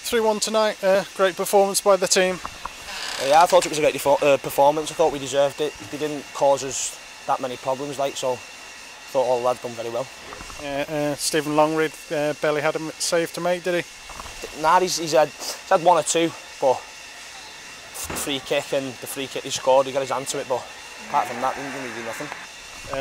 3-1 tonight, great performance by the team. Yeah, I thought it was a great performance. I thought we deserved it. They didn't cause us that many problems, so I thought all the lads done very well. Stephen Longreed barely had a save to make, did he? Nah, he's had one or two, but free kick and the free kick he scored, he got his hand to it, but apart from that, he didn't really do nothing.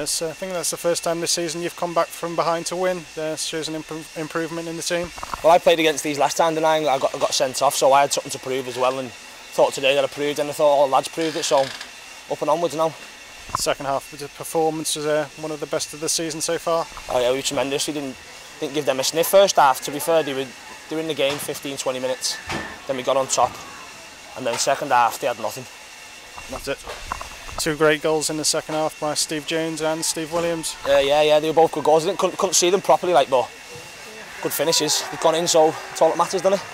So I think that's the first time this season you've come back from behind to win. Shows an improvement in the team. Well, I played against these last time, didn't I? I got sent off, so I had something to prove as well, and thought today that I proved, and I thought all the lads proved it, so up and onwards now. Second half of the performance was one of the best of the season so far. Oh yeah, we were tremendous. We didn't give them a sniff first half. To be fair, they were in the game 15-20 minutes. Then we got on top, and then second half they had nothing. That's it. Two great goals in the second half by Steve Jones and Steve Williams. Yeah, they were both good goals. I couldn't see them properly, but good finishes. They've gone in, so it's all that matters, doesn't it?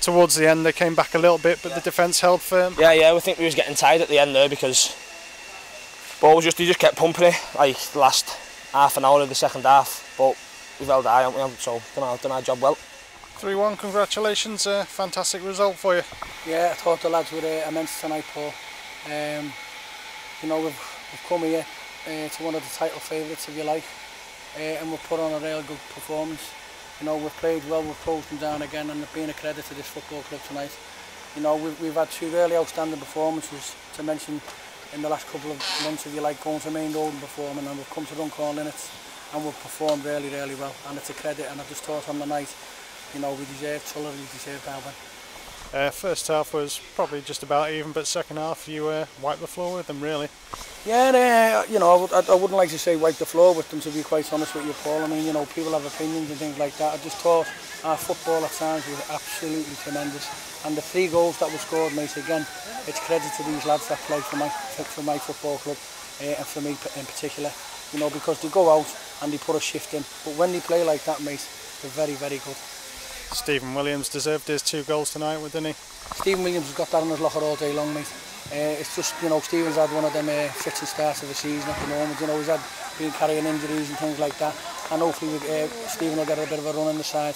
Towards the end they came back a little bit, but the defence held firm. Yeah, we think we was getting tired at the end there because they just kept pumping it like the last half an hour of the second half. But we've held high, haven't we? So done our job well. 3-1, congratulations, fantastic result for you. Yeah, I thought the lads were immense tonight, Paul. You know, we've come here to one of the title favourites, if you like, and we've put on a real good performance. You know, we've played well, we've closed them down again, and it's been a credit to this football club tonight. You know, we've had two really outstanding performances, to mention in the last couple of months, if you like, going to Main Road and performing, and we've come to Runcorn Linnets and we've performed really, really well, and it's a credit, and I just thought on the night, you know, we thoroughly deserved our win. First half was probably just about even, but second half you wiped the floor with them, really. Yeah, you know, I wouldn't like to say wipe the floor with them, to be quite honest with you, Paul. I mean, you know, people have opinions and things like that. I just thought our football at times was absolutely tremendous. And the 3 goals that were scored, mate, again, it's credit to these lads that play for my football club, and for me in particular. You know, because they go out and they put a shift in. But when they play like that, mate, they're very, very good. Stephen Williams deserved his 2 goals tonight, didn't he? Stephen Williams has got that in his locker all day long, mate. It's just, you know, Stephen's had one of them fits and starts of the season at the moment. You know, he's been carrying injuries and things like that. And hopefully Stephen will get a bit of a run on the side.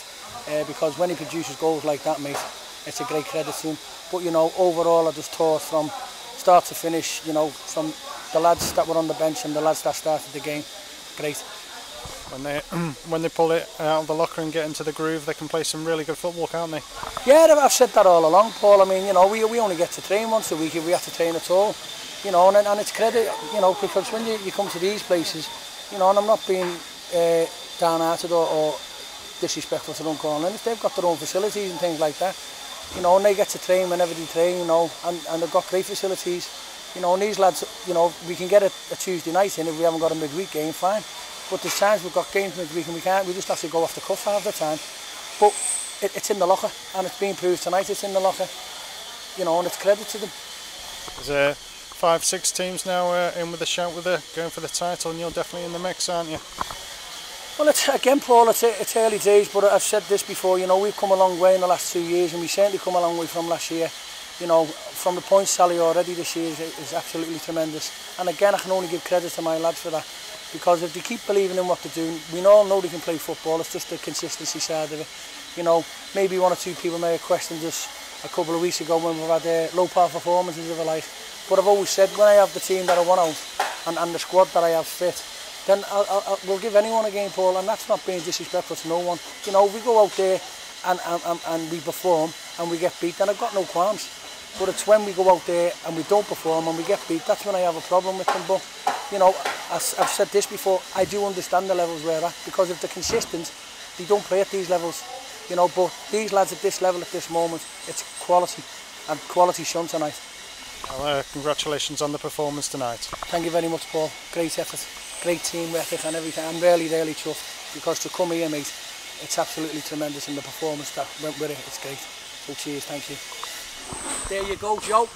Because when he produces goals like that, mate, it's a great credit to him. But, you know, overall I just thought from start to finish, you know, from the lads that were on the bench and the lads that started the game, great. When they pull it out of the locker and get into the groove, they can play some really good football, can't they? Yeah, I've said that all along, Paul. I mean, you know, we only get to train once a week if we have to train at all. You know, and it's credit, you know, because when you come to these places, you know, and I'm not being downhearted or disrespectful to Runcorn Linnets, they've got their own facilities and things like that. You know, and they get to train whenever they train, you know, and they've got great facilities. You know, and these lads, you know, we can get a Tuesday night in if we haven't got a midweek game, fine. But there's times we've got games midweek and we just have to go off the cuff half the time. But it's in the locker, and it's being proved tonight it's in the locker. You know, and it's credit to them. There's 5-6 teams now in with a shout going for the title, and you're definitely in the mix, aren't you? Well, again, Paul, it's early days, but I've said this before, you know, we've come a long way in the last 2 years, and we certainly come a long way from last year. You know, from the points tally already this year is absolutely tremendous. And again, I can only give credit to my lads for that. Because if they keep believing in what they're doing, we all know they can play football, it's just the consistency side of it. You know, maybe 1 or 2 people may have questioned us a couple of weeks ago when we've had low-power performances of a life. But I've always said, when I have the team that I want out and the squad that I have fit, then we'll give anyone a game, Paul, and that's not being disrespectful to no one. You know, we go out there and we perform and we get beat, then I've got no qualms. But it's when we go out there and we don't perform and we get beat, that's when I have a problem with them. But, you know, as I've said this before, I do understand the levels we're at, because if they're consistent, they don't play at these levels. You know, but these lads at this level at this moment, it's quality, and quality shone tonight. Well, congratulations on the performance tonight. Thank you very much, Paul. Great effort, great team effort and everything. I'm really, really chuffed, because to come here, mate, it's absolutely tremendous, and the performance that went with it, it's great. So cheers, thank you. There you go, Joe.